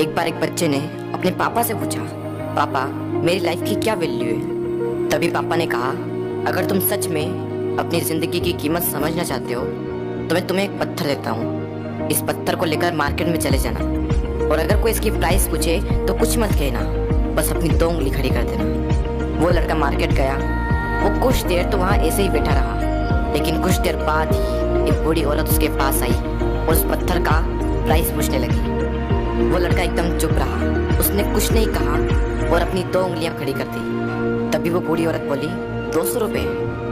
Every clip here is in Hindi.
एक बार एक बच्चे ने अपने पापा से पूछा, पापा मेरी लाइफ की क्या वैल्यू है। तभी पापा ने कहा, अगर तुम सच में अपनी जिंदगी की कीमत समझना चाहते हो तो मैं तुम्हें एक पत्थर देता हूँ। इस पत्थर को लेकर मार्केट में चले जाना और अगर कोई इसकी प्राइस पूछे तो कुछ मत कहना, बस अपनी 2 उंगली खड़ी कर देना। वो लड़का मार्केट गया। वो कुछ देर तो वहाँ ऐसे ही बैठा रहा, लेकिन कुछ देर बाद ही एक बूढ़ी औरत उसके पास आई और उस पत्थर का प्राइस पूछने लगी। वो लड़का एकदम चुप रहा, उसने कुछ नहीं कहा और अपनी 2 उंगलियां खड़ी कर दी। तभी वो बूढ़ी औरत बोली, 200 रुपये,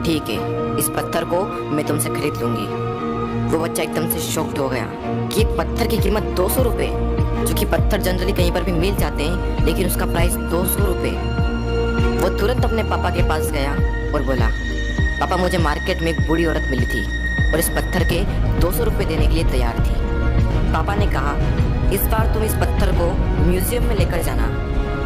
ठीक है, इस पत्थर को मैं तुमसे खरीद लूंगी। वो बच्चा एकदम से शॉक्ड हो गया कि एक पत्थर की कीमत 200 रुपये, जो कि पत्थर जनरली कहीं पर भी मिल जाते हैं, लेकिन उसका प्राइस 200 रुपये। वो तुरंत अपने पापा के पास गया और बोला, पापा मुझे मार्केट में एक बूढ़ी औरत मिली थी और इस पत्थर के 200 रुपये देने के लिए तैयार थी। पापा ने कहा, इस बार तुम इस पत्थर को म्यूजियम में लेकर जाना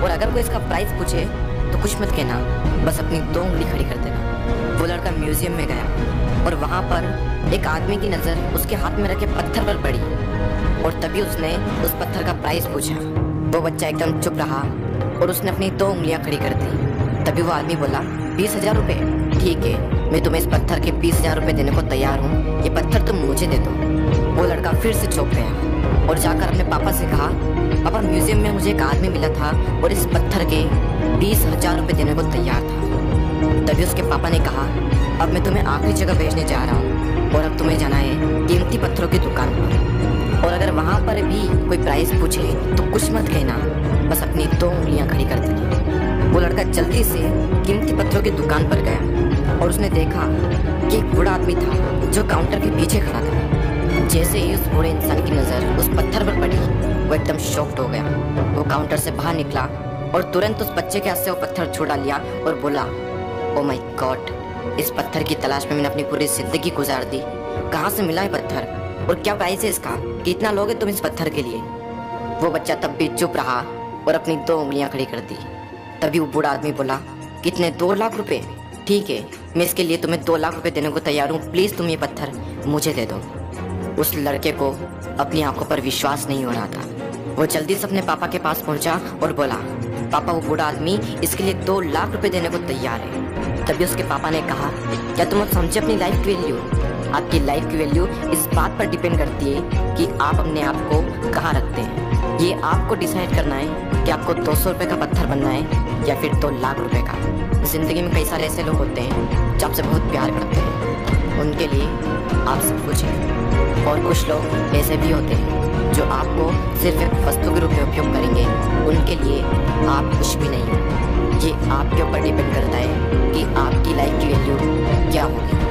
और अगर कोई इसका प्राइस पूछे तो कुछ मत कहना, बस अपनी 2 उंगली खड़ी कर देना। वो लड़का म्यूजियम में गया और वहाँ पर एक आदमी की नज़र उसके हाथ में रखे पत्थर पर पड़ी और तभी उसने उस पत्थर का प्राइस पूछा। वो बच्चा एकदम चुप रहा और उसने अपनी 2 उंगलियां खड़ी कर दी। तभी वो आदमी बोला, 20,000 रुपये, ठीक है, मैं तुम्हें इस पत्थर के 20,000 रुपये देने को तैयार हूँ, ये पत्थर तुम मुझे दे दो। वो लड़का फिर से चौंक गया और जाकर अपने पापा से कहा, पापा म्यूजियम में मुझे एक आदमी मिला था और इस पत्थर के 20,000 रुपये देने को तैयार था। तभी उसके पापा ने कहा, अब मैं तुम्हें आखिरी जगह भेजने जा रहा हूँ और अब तुम्हें जाना है कीमती पत्थरों की दुकान पर, और अगर वहाँ पर भी कोई प्राइस पूछे तो कुछ मत कहना, बस अपनी 2 उंगलियां खड़ी कर देना। वो लड़का जल्दी से कीमती पत्थरों की दुकान पर गया और उसने देखा कि एक बूढ़ा आदमी था जो काउंटर के पीछे खड़ा था। जैसे ही उस बूढ़े इंसान की नज़र उस पत्थर पर पड़ी, वो एकदम शॉक्ड हो गया। वो काउंटर से बाहर निकला और तुरंत उस बच्चे के हाथ से वो पत्थर छुड़ा लिया और बोला, ओ माय गॉड, इस पत्थर की तलाश में मैंने अपनी पूरी जिंदगी गुजार दी। कहाँ से मिला है पत्थर और क्या प्राइस है इसका, कितना लोगे तुम इस पत्थर के लिए। वो बच्चा तब भी चुप रहा और अपनी 2 उंगलियां खड़ी कर दी। तभी वो बूढ़ा आदमी बोला, कितने, 2 लाख रुपए, ठीक है, मैं इसके लिए तुम्हें 2 लाख रुपए देने को तैयार हूँ, प्लीज़ तुम ये पत्थर मुझे दे दो। उस लड़के को अपनी आंखों पर विश्वास नहीं हो रहा था। वो जल्दी से अपने पापा के पास पहुंचा और बोला, पापा वो बूढ़ा आदमी इसके लिए 2 लाख रुपए देने को तैयार है। तभी उसके पापा ने कहा, क्या तुम समझे अपनी लाइफ की वैल्यू? आपकी लाइफ की वैल्यू इस बात पर डिपेंड करती है कि आप अपने आप को कहाँ रखते हैं। ये आपको डिसाइड करना है कि आपको 200 रुपये का पत्थर बनना है या फिर 2 लाख रुपए का। जिंदगी में कई सारे ऐसे लोग होते हैं जो आपसे बहुत प्यार करते हैं, उनके लिए आप सब कुछ है, और कुछ लोग ऐसे भी होते हैं जो आपको सिर्फ एक वस्तु के रूप में उपयोग करेंगे, उनके लिए आप कुछ भी नहीं हो। ये आपके ऊपर डिपेंड करता है कि आपकी लाइफ की वैल्यू क्या होगी।